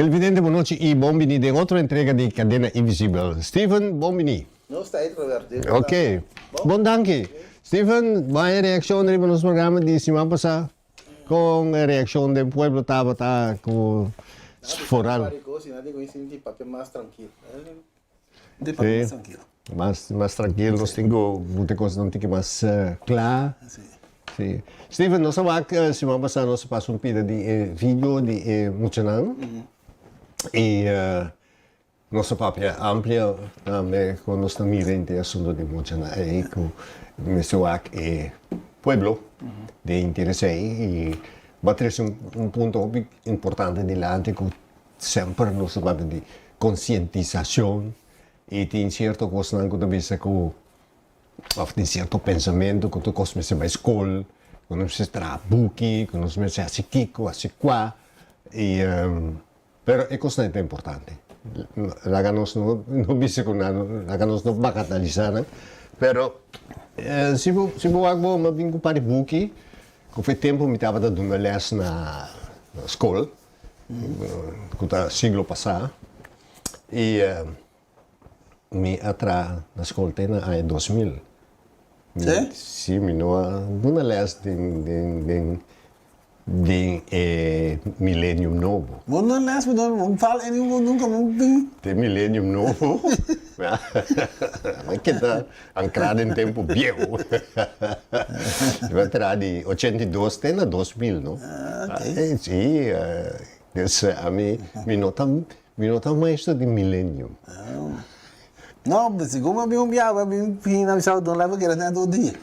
Televidente, buon noche y bienvenido en otra entrega de Cadena Invisible. Steven, bienvenido. No, está aí, Roberto. Ok, bom danke. Steven, vai a reação de nos programas de semana passada com a reação do pueblo estava com foral. De papel mais tranquilo. De papel mais tranquilo. Mais tranquilo, nós temos muita coisa não tem que mais clara. Sim. Sim. Steven, nós sabemos semana passada nós passamos um pida de vídeo de Muchanan e nossa papel amplia também com nossa mira em assunto de Muchanan aí com Mesoac e pueblo de interesse e bater ponto importante delante que sempre nós sabemos de conscientização e tem certo coisa que também se com of tem certo pensamento que tu começa a escola, quando você está buki, quando você assim kiko, assim qua, e pero é coisa não é importante. Lá nós não bisa com nada, lá nós não bagatalizar, pero se eu agora me vim para buki, que foi tempo me estava dando uma les na escola, que tá siglo passado, e me atra na escola tem em 2000. Sim? Sim, me não les de millennium novo. Moet nog les, moet nog val en moet nunca moet. De millennium novo. Mas que está ancrado em tempo viejo. Vai entrar de 82 até 2000, não? Ok. Sim, a mim me nota mais de millennium. Não, mas como eu vim viajar, vim na visão do lado que era nem todo dia.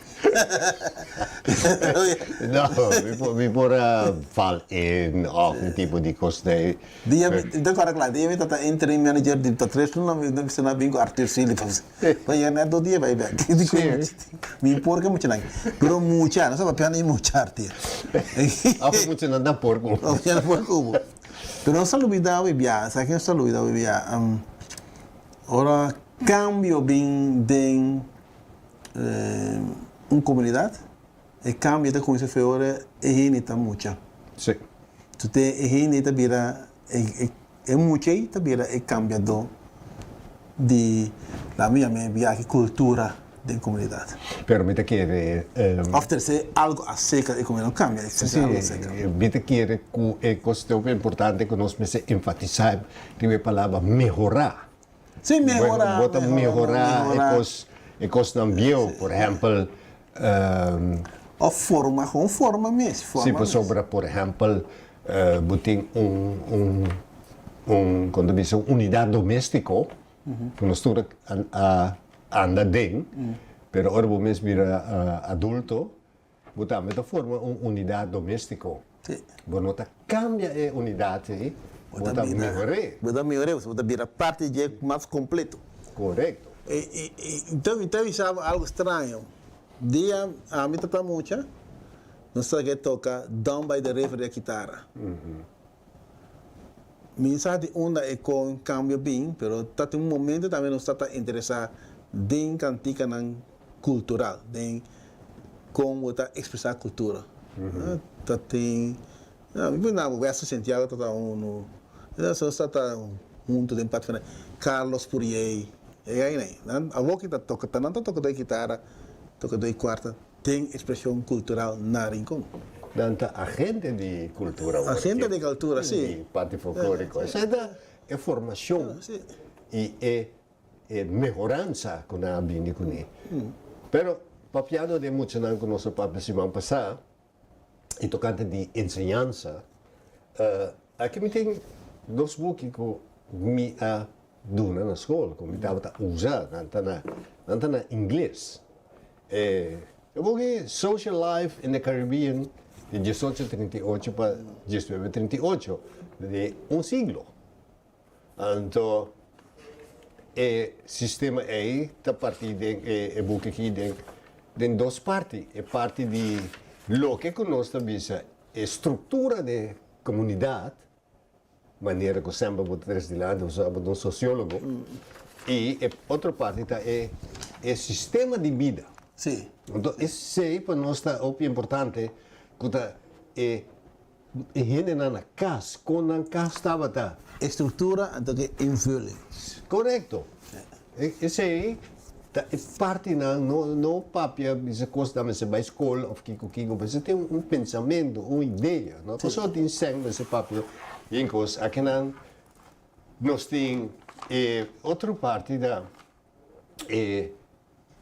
Não, me pora fal em algum tipo de coisa. Dia, então cara claro, dia eu tava interim manager de três não se não vim com artista ele faz. Mas eu nem todo dia vai ver. Me por que muito não. Pero mucha, não sabe piano mucha arte. Muito não dá porco. Não porco. Pero não salubida o viajar, sabe que salubida o viajar. Ora cambio bem de uma comunidade e cambio da coisa fora e renita muita. Sim. Tu te e renita bira e muita e ta bira e cambia do de la minha viagem cultura da comunidade. Pero me te quiere After se algo a seca e como não cambia, se algo a seca. me te quiere que é coisa importante que nós me enfatizar a palavra melhorar. Sim, melhorar. Bota melhorar é coisa também, por exemplo, a forma com forma mesmo. se sobre, por exemplo, botar quando diz unidade doméstica, que nós todos anda dentro, mas agora vamos virar adulto, botar a forma unidade doméstica. Bom, nota cambia a unidade, bota melhorar. Bota melhorar, bota virar parte de mais completo. Correto. Então isso é algo estranho. Dia a mim tá muito, não sei que toca Down by the River da guitarra. Me sabe onde é com cambio bem, pero tá tem momento também não está interessado em cantica cultural, em como tá expressar cultura. Tá tem, não, verso Santiago tá no, só está junto de empate Carlos Purier. E aí, né? A voz que toca, não toca da guitarra, toca da quarta, tem expressão cultural na rincão. Tanta agente de cultura. Agente de cultura, sim. Parte folclórica. Essa é formação e é melhorança que nós vimos com ele. Pero, papiado de muito não com nosso papo semana passada, e tocante de ensinança, aqui me tem dois books que me duna na escola, como estava a usar, não na inglês. Eu vou ver Social Life in the Caribbean de 1838 para 1938, de siglo. Então, o sistema aí está partido de book aqui de duas partes. É parte de lo que nós estamos a estrutura de comunidade, maneira que sempre vou trazer de lado, usava um sociólogo, e outra parte está é sistema de vida. Sim. Então, esse para nós está importante, que é gente na casa, quando na casa estava estrutura en que invulling. Correcto. Esse aí é parte não papia, você costa mas vai escola of kiko, você tem pensamento, uma ideia, não? Pessoa tem sangue esse papia, incos aqui nós tem outra parte da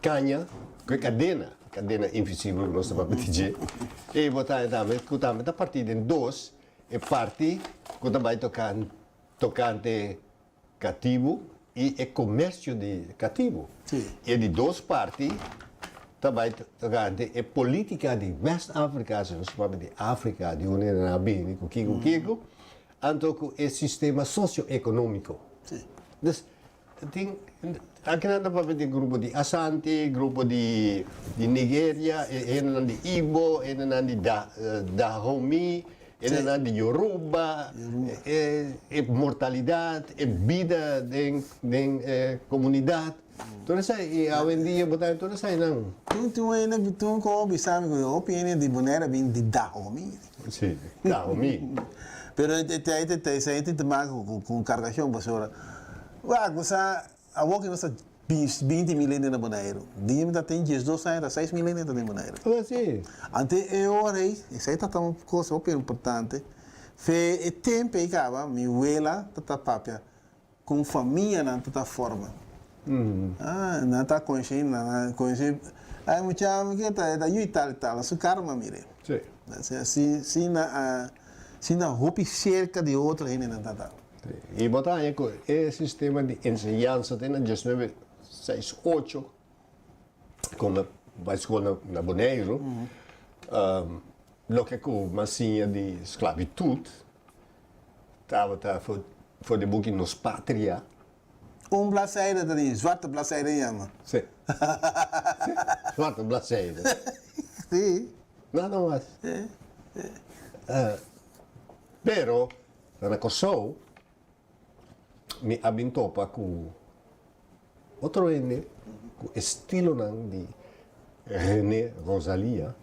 canha, que é cadena invisível nós estamos dizer, e botar também da parte de dois é parte que vai tocante cativo e é comércio de cativo. Sim. E de duas partes, também tocante é política de West-África, nós falamos de África, de União Europeia, Kiko, então é sistema socioeconômico. Sim. Então, aqui nós falamos de grupo de Asante, grupo de Nigéria, de Igbo, de Dahomey, de Yoruba, mortalidade, vida da comunidade. Tudo isso aí, hoje em dia, botar tudo isso aí não. Tu como sabe que a opinião de Bonera vem de Dahomey. Sim, Dahomey. Pero isso aí tem que com cargação, professora. A boca nossa 20 milhões de Bonaire. Dinheiro tem 12 anos, 6 milhões de Bonaire. Sim. Ante eu orei, isso aí tá uma coisa super importante. Fe tempo que acaba, minha abuela tá papia com família na toda forma. Não tá consciente, aí muita que tá da tal, su karma mire. Sim. Se na roupa cerca de outra gente não tá. E botar aí o sistema de ensinança tem na 1968, como a escola na Bonaire, lo que com massinha de esclavitud, foi de book nos pátria. Bladzijde, dat is zwarte bladzijde, jammer. Sim. Zwarte bladzijde. Sim. Nada mais. Pero, na Kosovo, me abintopa com outro ene, com estilo de René Rosalia,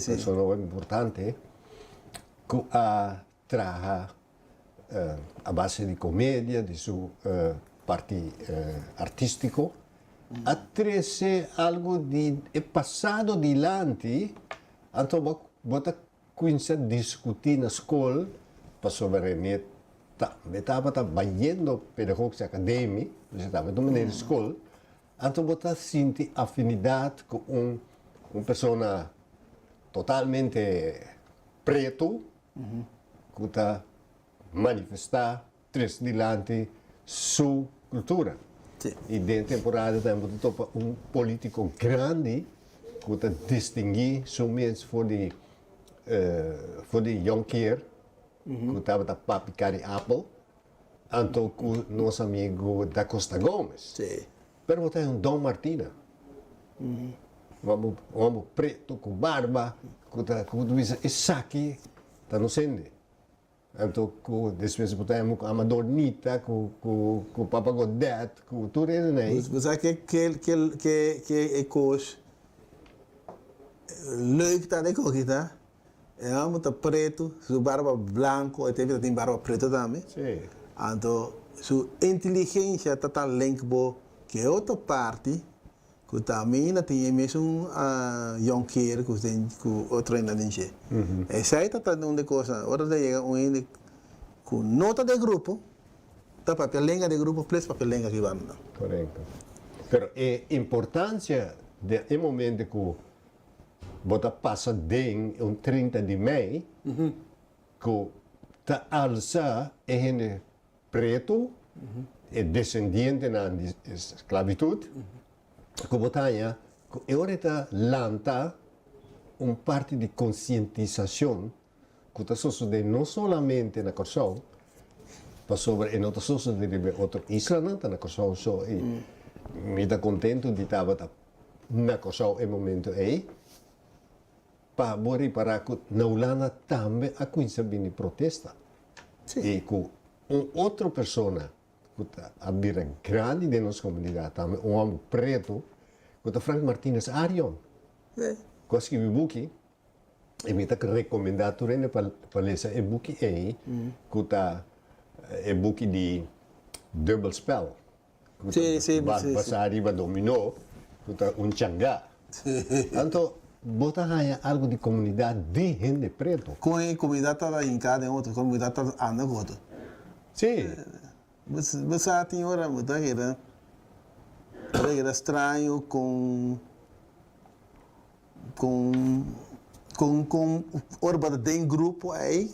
pessoa importante, que traga a base de comédia, de seu parte artístico, a trazer algo de passado adiante, então bota começar a discutir na escola, para sobre René. Estava trabalhando pedagogia acadêmica, estava na escola, então você sente afinidade com uma pessoa totalmente preto, que está manifestar, traz adiante sua cultura. Sim. E dentro da temporada também topa político grande, que está distinguir somente for de Jonker, que estava da Papicari Apple, então com nosso amigo da Costa Gomes. Sim. Pero tem Dom Martina. Um homem preto com barba, que diz, esse aqui está no sende. Então, depois temos com Amador Nita, com Papa Godet, com tudo isso, né? Você sabe que é coisa leuk dat ik ook tá? É um muito preto, sua barba branco, e tem barba preta também. Sim. Então, sua inteligência está linkbo que é outra parte, que também tem mesmo Jonker, que tem outro ainda nem sei. Essa aí está uma coisa, outra chega um com nota de grupo, tá papel lenga de grupo plus papel lenga que vai. Correto. Pero a importância do momento que você passa de 30 de maio, que está alça é preto, é descendente da esclavitud, que você é hora de lançar parte de conscientização que está sucedendo não somente na Kosovo, mas sobre em outras outras islas na Kosovo só. E me está contente de estar na Kosovo em momento aí, para para que na Holanda também a coisa vem protesta. E com outra pessoa que está a vir grande de nossa comunidade também, homem preto, que está Frank Martínez Arion. Que escreve book, e me está recomendado para ler esse book aí, que está é boek de dubbelspel. Sim, sim, sim. Basa arriba dominó, kuta un changa. Então, bota aí algo de comunidade de gente preto. Com a comunidade está em cada outro, a comunidade está andando com outro. Sim. Você tem hora, muita era estranho com orba de grupo aí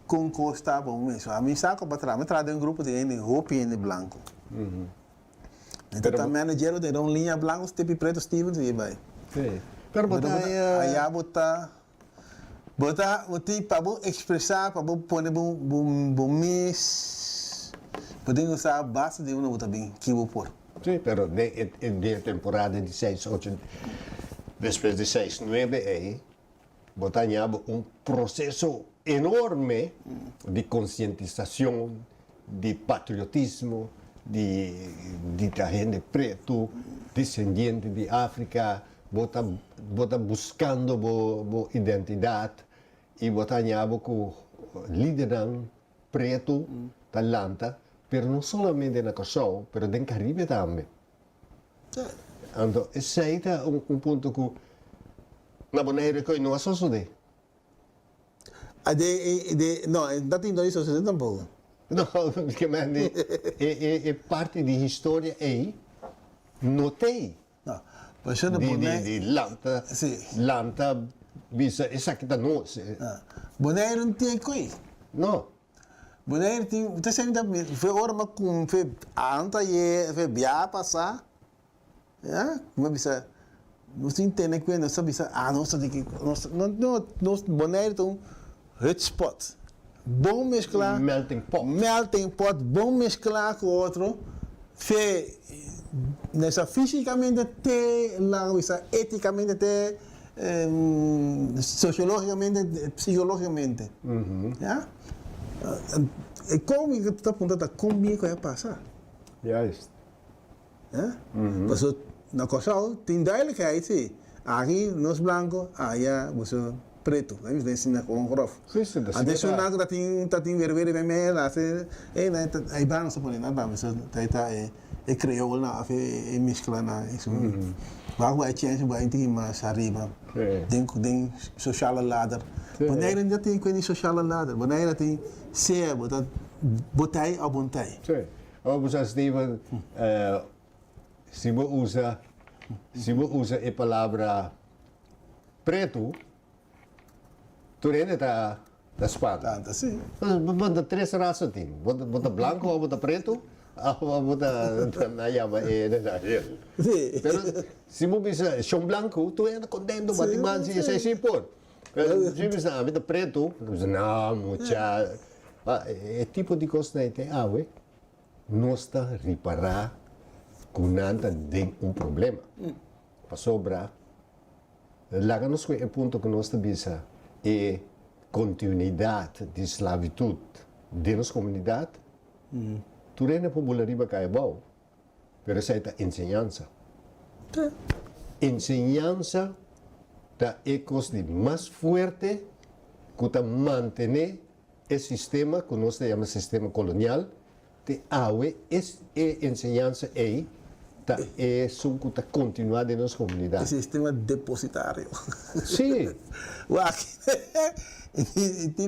com costa bom mesmo. A mim saco para trás, me traz um grupo de roupa e branco. Então também manager de linha branco, tipo preto Stevens e vai. Sim. Pero bota aí botar para expressar, para pôr bom mês, podem usar a base de uma outra bem que vou pôr. Sim, pero de temporada de 6, 8, depois de 6, 9 aí, botar processo enorme de conscientização, de patriotismo, de gente preto, descendente de África, bota buscando boa identidade e botar com liderança preto, talanta, pero não somente na Kosovo, pero no Caribe também. Então, esse é um ponto que na maneira que não associamos. Não, não tem dois sociedades tampoco. Não, porque é parte da história aí, não tem. Não, mas você não pode... De lanta, visa, essa que está nós. Boné não tem coisa. Não. Boné tem, você sempre foi hora mas com foi anta e foi bia passar. Como bisa você entende que não sabe não sabe que não boné tem rich spot. Bom mesclar. Melting pot, bom mesclar com outro. Fe nessa fisicamente até lá, eticamente até sociologicamente, psicologicamente. Como que tu está apontando como é que vai passar? Juist. Mas na Kosovo tem duidelijkheid, sim. Aqui nós branco, você preto, né? Isso ensina com grof. Antes o nago tem vermelho vermelho, aí vai não se pode nada, mas é crioulo na, é mescla na isso. Vai change vai ter mais arriba. Tem social ladder. Wanneer ainda tem coisa social ladder, wanneer ainda tem ser botai ou bontai. Sim. Você Steven, se você usa a palavra preto, tu ainda está espada. Sim. Bota três raças tem. Bota branco ou bota preto, ou bota na llama Sim. Pero se você chão branco, tu ainda contento, mas mais se se por. Se você a vida preto, não, mucha. É tipo de coisa que tem não está reparar com nada de problema. Para sobrar, lá nos é ponto que nós estamos é continuidade de esclavitud de nossa comunidade. Tu não é popularidade que é bom, mas essa é a ensinança. Ensinança é coisa mais forte que manter o sistema que nós chamamos sistema colonial. É ensinança aí, é só que continuar de nossa comunidade. Sistema depositário. Sim.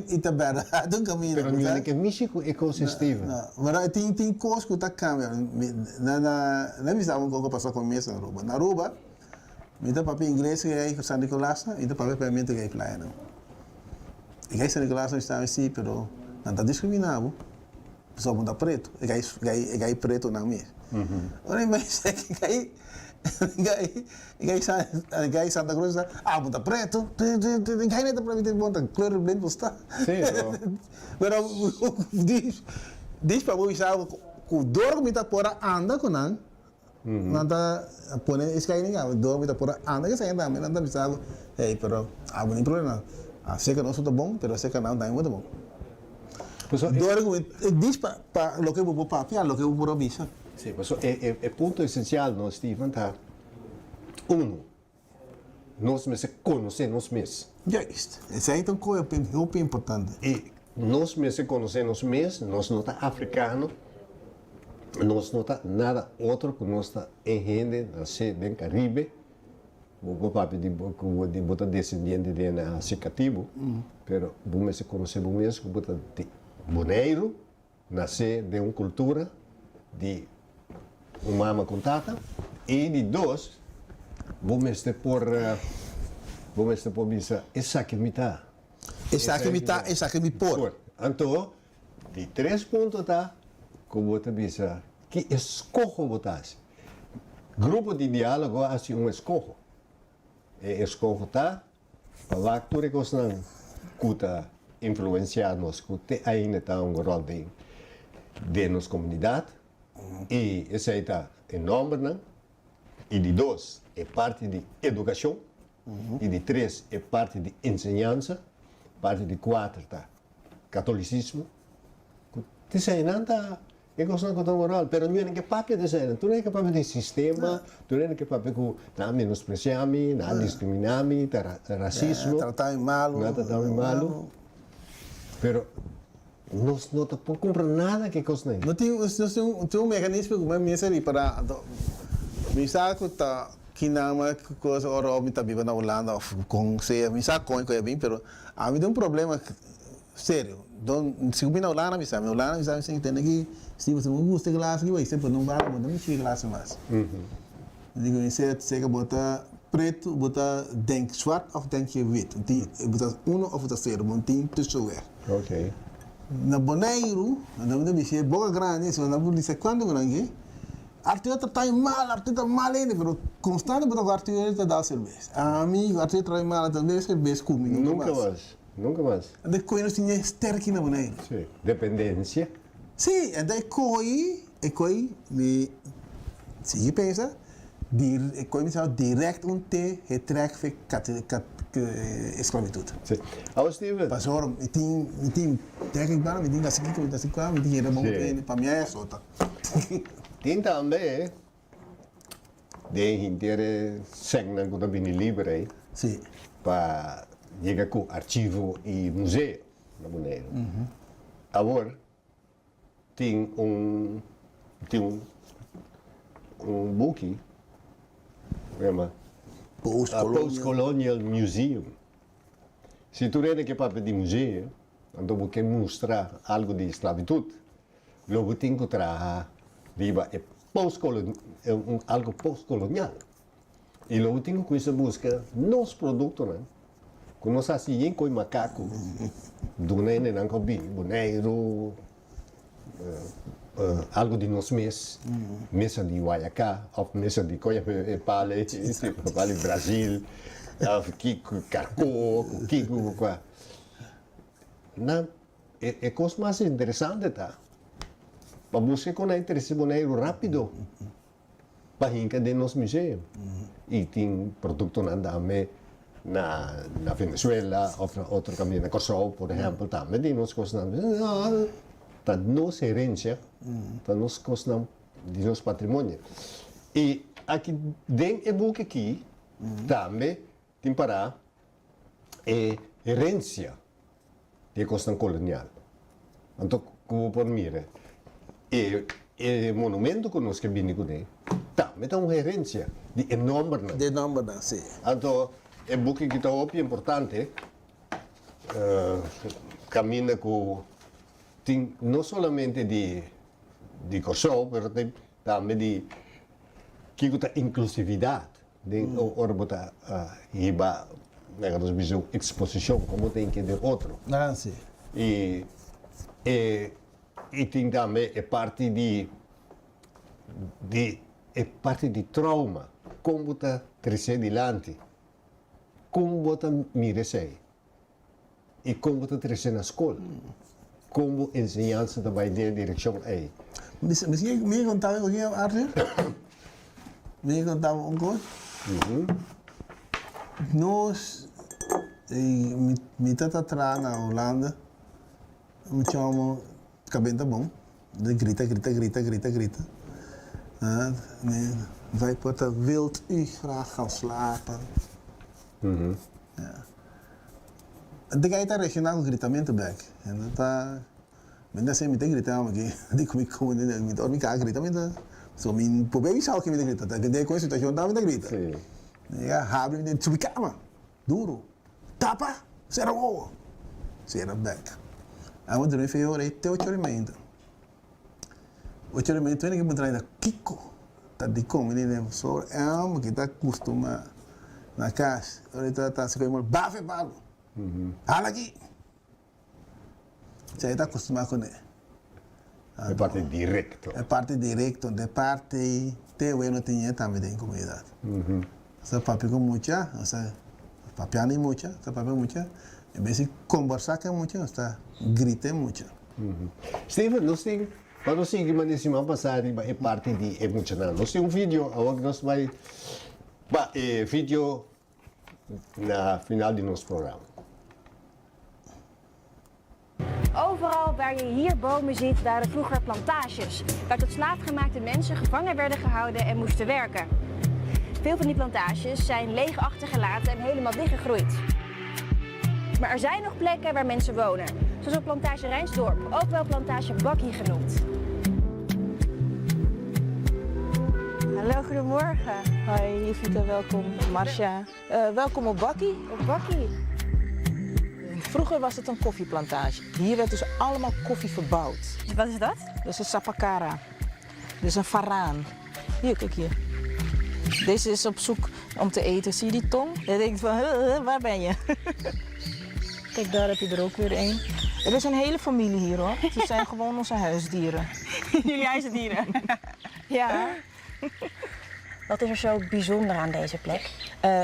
E também há um caminho. Pero não é que México é ecossistema. Mas tem coisas que está cambiando. Na visão que passou com isso na Aruba. Na Aruba, me dá papel inglês que é San Nicolás, e dá papel permite que é playa. E que San Nicolás está assim, mas não está discriminado. Só muda preto, é preto não mesmo. Ora, mas é que gai Santa Cruz muda preto, gai não para mim monta claro bem postar. Sim, mas diz para você sabe que o dor que está por anda com não, nada pone esse gai ninguém, dor que está por anda que sai também, nada me sabe, pero não tem problema. Sei que não sou bom, pero sei que não está muito bom. Diz para o que eu vou papel, o que eu vou avisar. Sim, mas o ponto essencial, não, Steven, está nós mesmos conhecemos nós mesmos. Justo. Esse aí é uma coisa muito importante. E nós mesmos conhecemos mesmo, nós não está africano, nós não está nada outro que nós está em gente, nascer no Caribe, o papai de botar descendente de significativo, pero o mesmo conhecemos mesmo que botar de boneiro, nascer de uma cultura de uma mama com tata, e de dois, vamos por bisa, essa que me está. Essa que me por. Então, de 3 pontos tá, como você bisa, que escojo botasse. Grupo de diálogo assim um escojo. E escojo tá, para que tudo que você cuta influenciar nos, que ainda está um rol de nossa comunidade. E esse aí está enorme, né? E de 2 é parte de educação. E de 3 é parte de ensinança. Parte de 4 está catolicismo. Desenhando está é coisa moral, mas não é que papel desenhando, tu não é que papel de sistema, tu não é que papel que não menospreciamos, não discriminamos, racismo, tratar malo, pero nós não estamos comprando nada que coisa não. Não tem um mecanismo que me serve para me saco tá que não é coisa ora me tá viva na Holanda com se me saco com é bem, pero a mim tem um problema sério. Se eu na Holanda me sabe você entende que se você não gosta de classe, vai sempre não vai, não chega classe mais. Digo, você chega botar preto, botar denk zwart of denk je wit. Botar 1 of botar 0, want tem tussenweg. Ok. Na Bonaire, na Bonaire, boca grande, se na Bonaire quando grande, artigo tá mal ainda, pero constante botar artigo tá dá cerveja. Amigo, artigo tá mal também, cerveja comigo. Nunca mais. De coisa tinha sterk na Bonaire. Sim. Dependência. Sim, e daí coi, se je pensa, coi me direct te retrek esclavitud. Sim. Als Steven. Pas hoor, ik denk bara, ik denk dat ik kwam, ik denk dat ik para mim é sota. Tem também de inteira segna que também livre Sim. para chegar com arquivo e museu na Bonaire. Agora tem um book, chama Post-Colonial Museum. Se tu rende que papel de museu, então você mostrar algo de esclavitud, logo tem que trazer viva é algo pós-colonial. E logo tem que coisa busca nos produtos, né? Que nós assim com macaco, do nene não combina, boneiro, algo de nós mesmos, mesa de Guayacá, ou mesa de Coiapale, Vale Brasil, Kiko Carcó, Kiko, não, é coisa mais interessante, tá? Para buscar com a interesse boneiro rápido, para hincar de nos museus. E tem produto na Venezuela, outro caminho na Kosovo, por exemplo, também de nos coisas da nossa herência, da nossa coisa de nosso patrimônio. E aqui dentro do book aqui, também tem para herência de coisa colonial. Então, como por mira, e monumento que nós que vimos com também tem uma herência de enorme. De enorme, sim. Então, é book que está muito importante, caminha com tem não somente de Kosovo, mas também de que a inclusividade de orbita iba negamos visão exposição como tem que de outro. Ah, sim. E tem também parte de trauma, como está crescer adiante, como está mirar-se e como está crescer na escola. Como ensinança também de direção aí. Misschien me contava o que é Arthur? Me contava coisa? Nós, me tata atrás na Holanda, me chamam cabenta bom, de grita. Wij potten wilt u graag gaan slapen. Ja. De gaita regional gritamento back. En dat men se mete gritar aqui, de como me dorme cá gritamento. So min probeer zou ik met grita. Dat de coisa situação daar met grita. Sim. Ja, abre de subicama. Duro. Tapa, será o. Será back. A onde não foi hora até 8 horas da manhã. 8 horas da manhã, tu ainda que me traz Kiko. Tá de como, né? Só é que tá acostuma na casa. Ahorita tá se como bafe bago. Hala aqui. Já está acostumado com ele. É parte directo. É parte directo, de parte te eu não tinha também da comunidade. Essa papi com muita, essa papi ani muita, essa papi muita. Em vez de conversar com muita, está grita muita. Steven, nós temos, para nós seguir uma semana passada, é parte de emocional. Nós temos vídeo, agora nós vai, vídeo na final de nosso programa. Overal waar je hier bomen ziet, waren vroeger plantages, waar tot slaafgemaakte mensen gevangen werden gehouden en moesten werken. Veel van die plantages zijn leeg achtergelaten en helemaal dichtgegroeid. Maar er zijn nog plekken waar mensen wonen, zoals op plantage Rijnsdorp, ook wel plantage Bakkie genoemd. Hallo, goedemorgen. Hoi, Jevita, welkom. Marcia. Welkom op Bakkie. Op Bakkie. Vroeger was het een koffieplantage. Hier werd dus allemaal koffie verbouwd. Wat is dat? Dat is een sapakara. Dit is een varaan. Hier, kijk hier. Deze is op zoek om te eten. Zie je die tong? Hij denkt van, waar ben je? Kijk, daar heb je er ook weer een. Er is een hele familie hier hoor. Het zijn gewoon onze huisdieren. Jullie huisdieren. Ja. Wat is er zo bijzonder aan deze plek?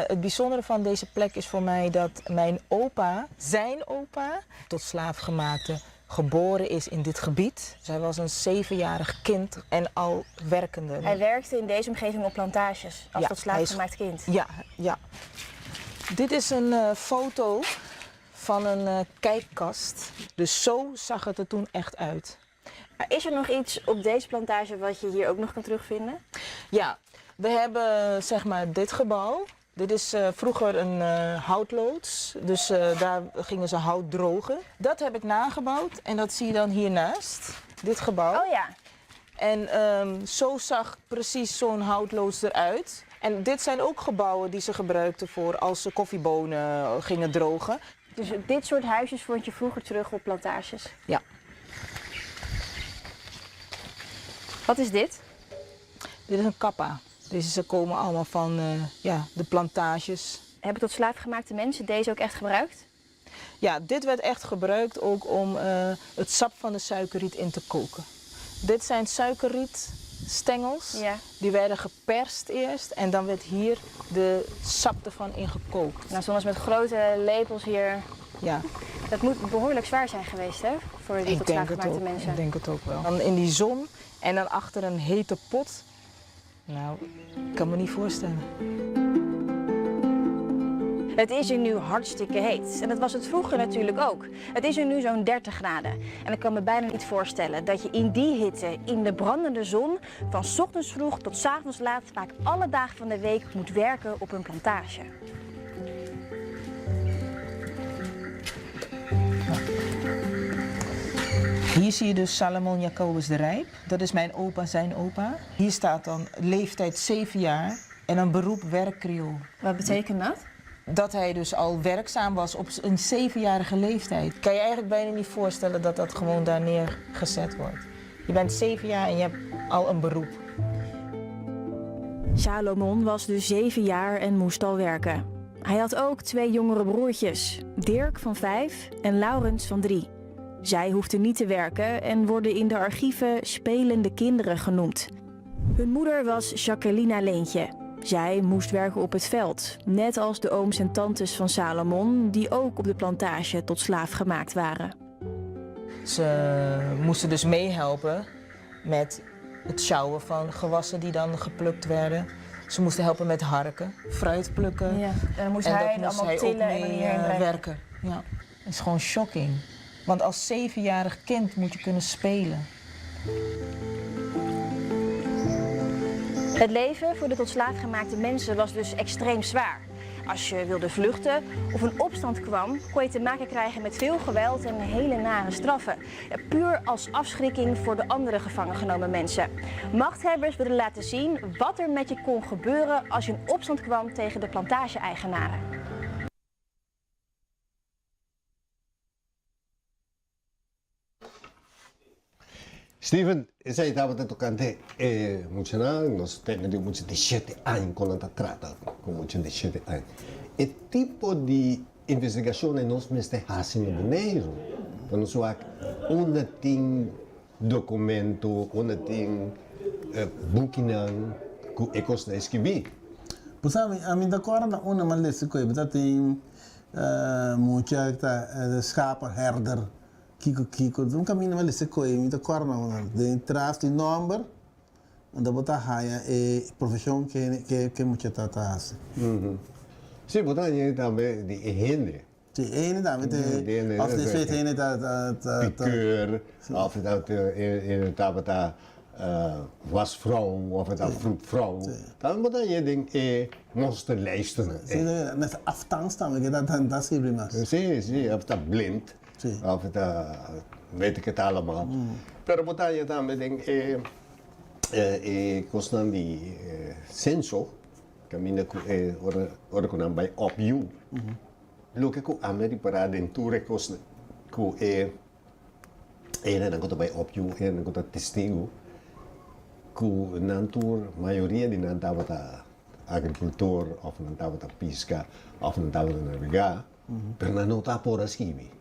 Het bijzondere van deze plek is voor mij dat mijn opa, zijn opa, tot slaafgemaakte geboren is in dit gebied. Zij was een 7-jarig kind en al werkende. Hij werkte in deze omgeving op plantages als tot slaafgemaakt kind. Ja. Dit is een foto van een kijkkast. Dus zo zag het er toen echt uit. Is er nog iets op deze plantage wat je hier ook nog kan terugvinden? Ja, we hebben zeg maar dit gebouw. Dit is vroeger een houtloods, dus daar gingen ze hout drogen. Dat heb ik nagebouwd en dat zie je dan hiernaast, dit gebouw. Oh ja. En zo zag precies zo'n houtloods eruit. En dit zijn ook gebouwen die ze gebruikten voor als ze koffiebonen gingen drogen. Dus dit soort huisjes vond je vroeger terug op plantages? Ja. Wat is dit? Dit is een kappa. Deze komen allemaal van de plantages. Hebben tot slaafgemaakte mensen deze ook echt gebruikt? Ja, dit werd echt gebruikt ook om het sap van de suikerriet in te koken. Dit zijn suikerrietstengels. Ja. Die werden geperst eerst en dan werd hier de sap ervan ingekookt. Nou, soms met grote lepels hier. Ja. Dat moet behoorlijk zwaar zijn geweest, hè? Voor die tot slaafgemaakte mensen. Ik denk het ook wel. Dan in die zon en dan achter een hete pot. Nou, ik kan me niet voorstellen. Het is hier nu hartstikke heet. En dat was het vroeger natuurlijk ook. Het is hier nu zo'n 30 graden. En ik kan me bijna niet voorstellen dat je in die hitte, in de brandende zon, van 's ochtends vroeg tot 's avonds laat, vaak alle dagen van de week moet werken op een plantage. Hier zie je dus Salomon Jacobus de Rijp. Dat is mijn opa, zijn opa. Hier staat dan leeftijd 7 jaar en een beroep werkkreool. Wat betekent dat? Dat hij dus al werkzaam was op een 7-jarige leeftijd. Kan je eigenlijk bijna niet voorstellen dat dat gewoon daar neergezet wordt. Je bent 7 jaar en je hebt al een beroep. Salomon was dus 7 jaar en moest al werken. Hij had ook 2 jongere broertjes, Dirk van 5 en Laurens van 3. Zij hoefden niet te werken en worden in de archieven spelende kinderen genoemd. Hun moeder was Jacqueline Leentje. Zij moest werken op het veld, net als de ooms en tantes van Salomon, die ook op de plantage tot slaaf gemaakt waren. Ze moesten dus meehelpen met het sjouwen van gewassen die dan geplukt werden. Ze moesten helpen met harken, fruit plukken. Ja. En dan moest en hij dat moest allemaal hij ook tillen en mee hierheen brengen. werken. Ja. Het is gewoon shocking. Want als 7-jarig kind moet je kunnen spelen. Het leven voor de tot slaaf gemaakte mensen was dus extreem zwaar. Als je wilde vluchten of een opstand kwam, kon je te maken krijgen met veel geweld en hele nare straffen. Ja, puur als afschrikking voor de andere gevangen genomen mensen. Machthebbers wilden laten zien wat er met je kon gebeuren als je in opstand kwam tegen de plantage-eigenaren. Steven, zei dat we tocante emocional, nós temos muitos 17 anos quando está trata com muitos 17 anos. E tipo de investigação nós mesmos fazemos no Neiro. Então, nós onde tem documento, onde tem boekingen, que é coisa de escrever. Pues a mim da cora na uma malesa coisa, tá tem muita schapen herder. Kiko, um caminho mais se coi, muita corna, de entrar de número, onde botar raia é profissão que muita tata hace. Sim, botar aí também de higiene. Sim, higiene também de, of de sweet higiene Piqueur, of dat in tabata wasvrouw of het vroedvrouw. Dan moet je ding monster lijsten. Sim, nessa afstans também que dat sim prima. Sim, of dat blind. Of het, weet ik het allemaal. Maar wat je dan bedenkt, constant die sensor, camina ora bij op you. Lo que a me para denture costa ku dan bij op you dan kota testigo ku nantur maioria di nantavata agricultor of nantavata pesca of nantavata navigar per nota por esquivi.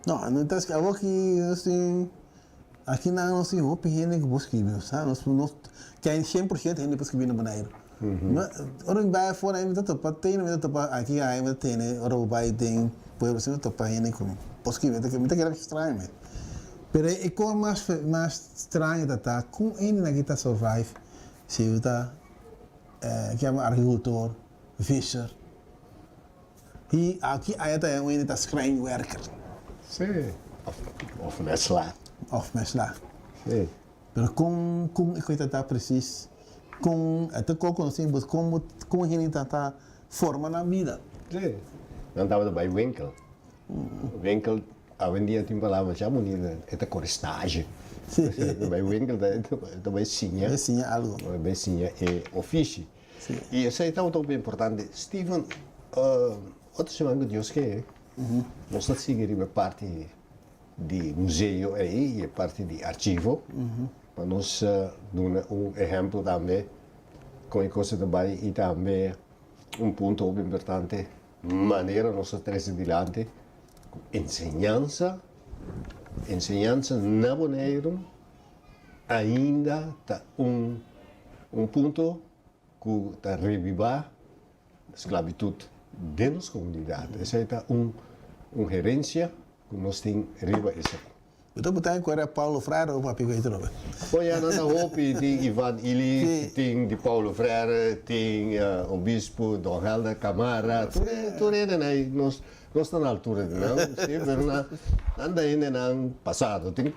Não, não está que assim, aqui não nós temos roupa higiene que buscamos, sabe? Nós quem 100% higiene buscamos no banheiro. Mas orang vai fora aí muito topa tem, muito topa aqui aí muito tem, orang vai tem, por isso topa higiene como buscamos, que muito que estranho, mas. Pero é como mais estranho tá com ele na que tá survive, se eu tá que é um agricultor, fisher. E aqui aí tá um ele tá screen worker. Sim. Of mesla. Of mesla. Sim. Pero com eu tá preciso com até com assim, mas como a gente tá forma na vida. Sim. Dan estava bij winkel. Winkel, hoje em dia tem palavra já bonita, é corestagem. Bij winkel, também sinha. É sinha algo. Bij sinha é ofício. E isso é tão importante. Steven, outra semana que Deus quer. Nós não seguimos parte de museu e parte de arquivo. Para nós dar exemplo também, com a coisa também, e também ponto importante, maneira nós trazer adiante, ensinança na Bonaire, ainda está ponto que está revivar a esclavitud de nossa comunidade. Essa é uma gerência que nós temos riba essa. Então, botar agora Paulo Freire ou Papi Goitro? Pois é, nós hopi tem Ivan Ili, tem de Paulo Freire, tem o bispo Dom Helder Camara, tudo aí nós estamos na altura, não? Sim, anda ainda no passado, tem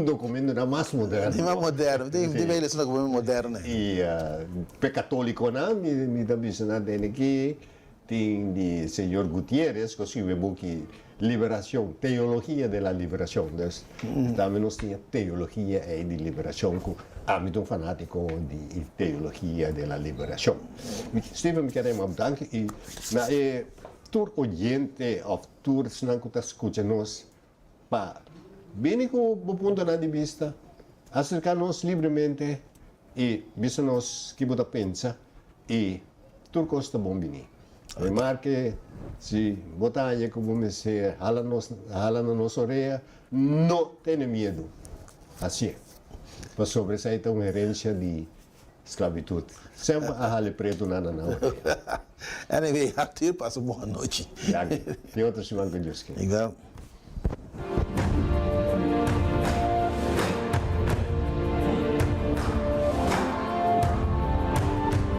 documento mais moderno. Tem mais moderno, tem velhos documentos modernos. E católico não, me dá bispo na que tem de Senhor Gutierrez, que escreveu que liberação, teologia da liberação. Também nós tínhamos teologia de liberação, com âmbito fanático de teologia da liberação. Steven, me queremos bedanken. E na tur oyente of tur senang que está escutando nós, para bem com o ponto de vista, acercar-nos livremente e ver-nos que você pensa e tur costa bom venir. Remarque, se botar aí como me se hala na nossa orelha, não tenha medo. Assim, para sobressair uma herência de esclavitud. Sempre a rale preto na Anyway, Arthur, passa boa noite. Já, tem outra semana que Deus quer. Igual.